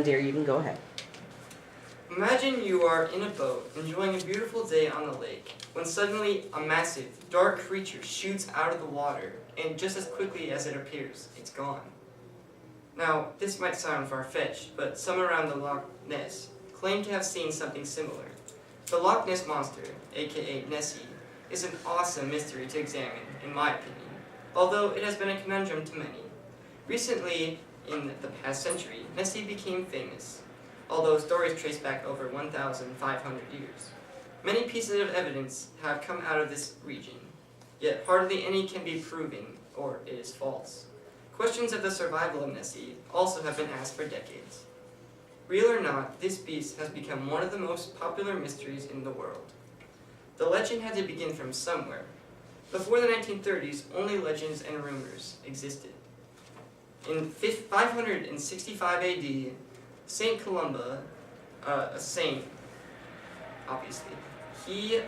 Dear, you can go ahead. Imagine you are in a boat, enjoying a beautiful day on the lake, when suddenly a massive, dark creature shoots out of the water, and just as quickly as it appears, it's gone. Now, this might sound far-fetched, but some around the Loch Ness claim to have seen something similar. The Loch Ness Monster, aka Nessie, is an awesome mystery to examine, in my opinion, although it has been a conundrum to many. Recently, in the past century, Nessie became famous, although stories trace back over 1,500 years. Many pieces of evidence have come out of this region, yet hardly any can be proven, or it is false. Questions of the survival of Nessie also have been asked for decades. Real or not, this beast has become one of the most popular mysteries in the world. The legend had to begin from somewhere. Before the 1930s, only legends and rumors existed. In 565 AD, Saint Columba, a saint, obviously, he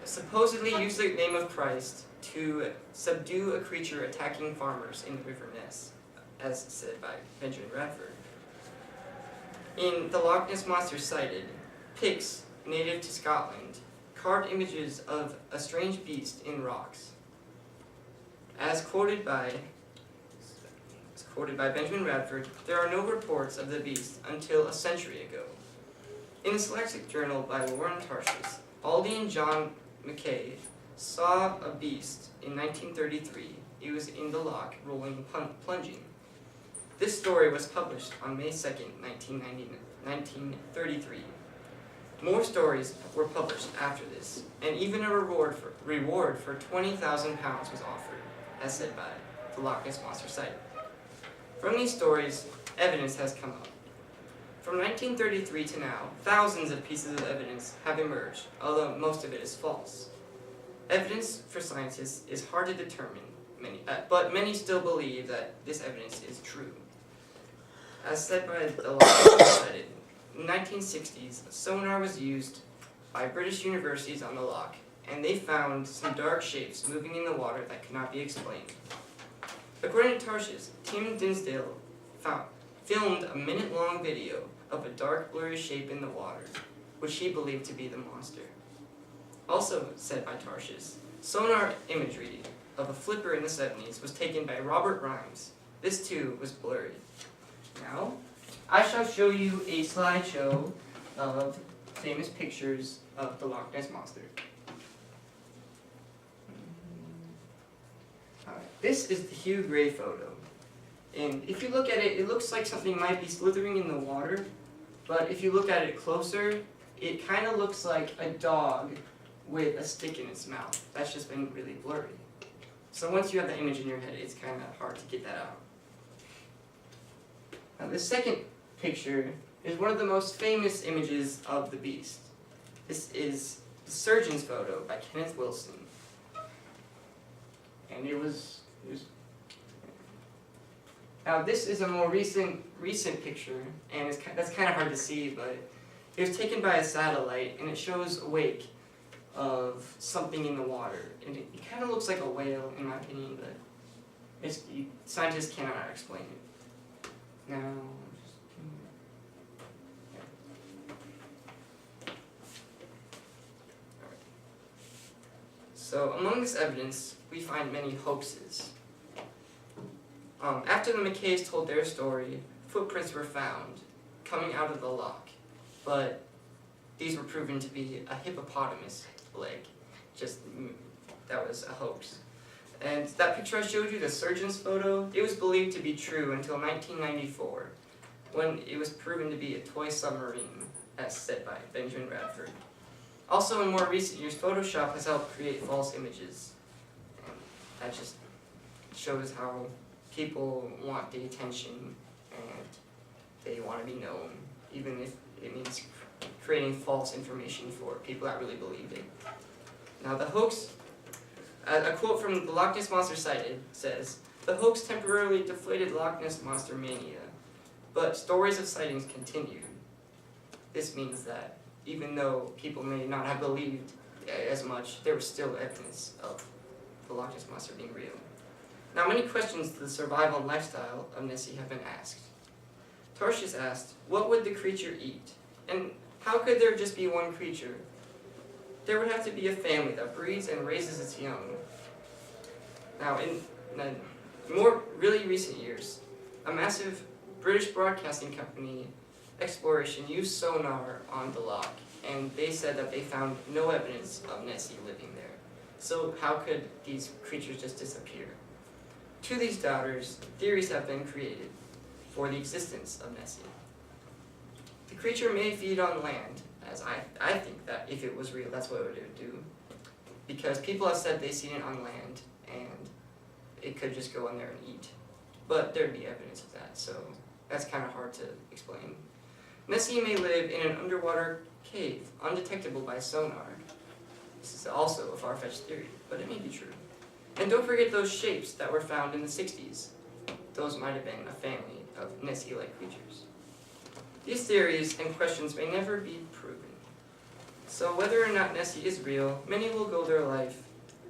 supposedly used the name of Christ to subdue a creature attacking farmers in the River Ness, as said by Benjamin Radford. In the Loch Ness Monster sighted, Picts, native to Scotland, carved images of a strange beast in rocks. As quoted by Benjamin Radford, there are no reports of the beast until a century ago. In a Selected Journal by Lauren Tarshis, Aldi and John Mackay saw a beast in 1933. It was in the loch, rolling and plunging. This story was published on May 2nd, 1933. More stories were published after this, and even a reward for £20,000 was offered, as said by the Loch Ness Monster site. From these stories, evidence has come up. From 1933 to now, thousands of pieces of evidence have emerged, although most of it is false. Evidence for scientists is hard to determine, but many still believe that this evidence is true. As said by the Loch Ness Society, in the 1960s, sonar was used by British universities on the loch, and they found some dark shapes moving in the water that could not be explained. According to Tarshish, Tim Dinsdale filmed a minute-long video of a dark, blurry shape in the water, which he believed to be the monster. Also said by Tarshish, sonar imagery of a flipper in the 70s was taken by Robert Rhymes. This too was blurry. Now, I shall show you a slideshow of famous pictures of the Loch Ness Monster. This is the Hugh Gray photo, and if you look at it, it looks like something might be slithering in the water, but if you look at it closer, it kind of looks like a dog with a stick in its mouth. That's just been really blurry. So once you have the image in your head, it's kind of hard to get that out. Now the second picture is one of the most famous images of the beast. This is the surgeon's photo by Kenneth Wilson. And it was now this is a more recent picture, and that's kind of hard to see, but it was taken by a satellite, and it shows a wake of something in the water, and it kind of looks like a whale in my opinion, but scientists cannot explain it. Now, so among this evidence, we find many hoaxes. After the Mackays told their story, footprints were found coming out of the loch, but these were proven to be a hippopotamus leg. That was a hoax. And that picture I showed you, the surgeon's photo, it was believed to be true until 1994, when it was proven to be a toy submarine, as said by Benjamin Radford. Also, in more recent years, Photoshop has helped create false images. And that just shows how people want the attention and they want to be known, even if it means creating false information for people that really believe it. Now, the hoax, a quote from the Loch Ness Monster sighted says, "The hoax temporarily deflated Loch Ness Monster mania, but stories of sightings continued." This means that even though people may not have believed as much, there was still evidence of the Loch Ness Monster being real. Now, many questions to the survival and lifestyle of Nessie have been asked. Tarshish asked, what would the creature eat? And how could there just be one creature? There would have to be a family that breeds and raises its young. Now, in more really recent years, a massive British broadcasting company exploration used sonar on the loch, and they said that they found no evidence of Nessie living there. So how could these creatures just disappear? To these doubters, theories have been created for the existence of Nessie. The creature may feed on land, as I think that if it was real, that's what it would do. Because people have said they've seen it on land, and it could just go in there and eat. But there'd be evidence of that, so that's kind of hard to explain. Nessie may live in an underwater cave, undetectable by sonar. This is also a far-fetched theory, but it may be true. And don't forget those shapes that were found in the 60s. Those might have been a family of Nessie-like creatures. These theories and questions may never be proven. So whether or not Nessie is real, many will go their life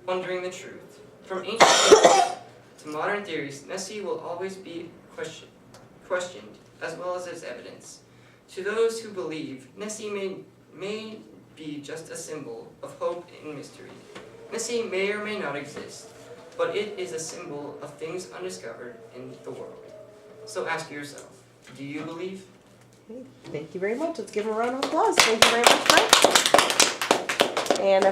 wondering the truth. From ancient theories to modern theories, Nessie will always be questioned, as well as its evidence. To those who believe, Nessie may be just a symbol of hope and mystery. Nessie may or may not exist, but it is a symbol of things undiscovered in the world. So ask yourself, do you believe? Okay, thank you very much. Let's give him a round of applause. Thank you very much, Mike. And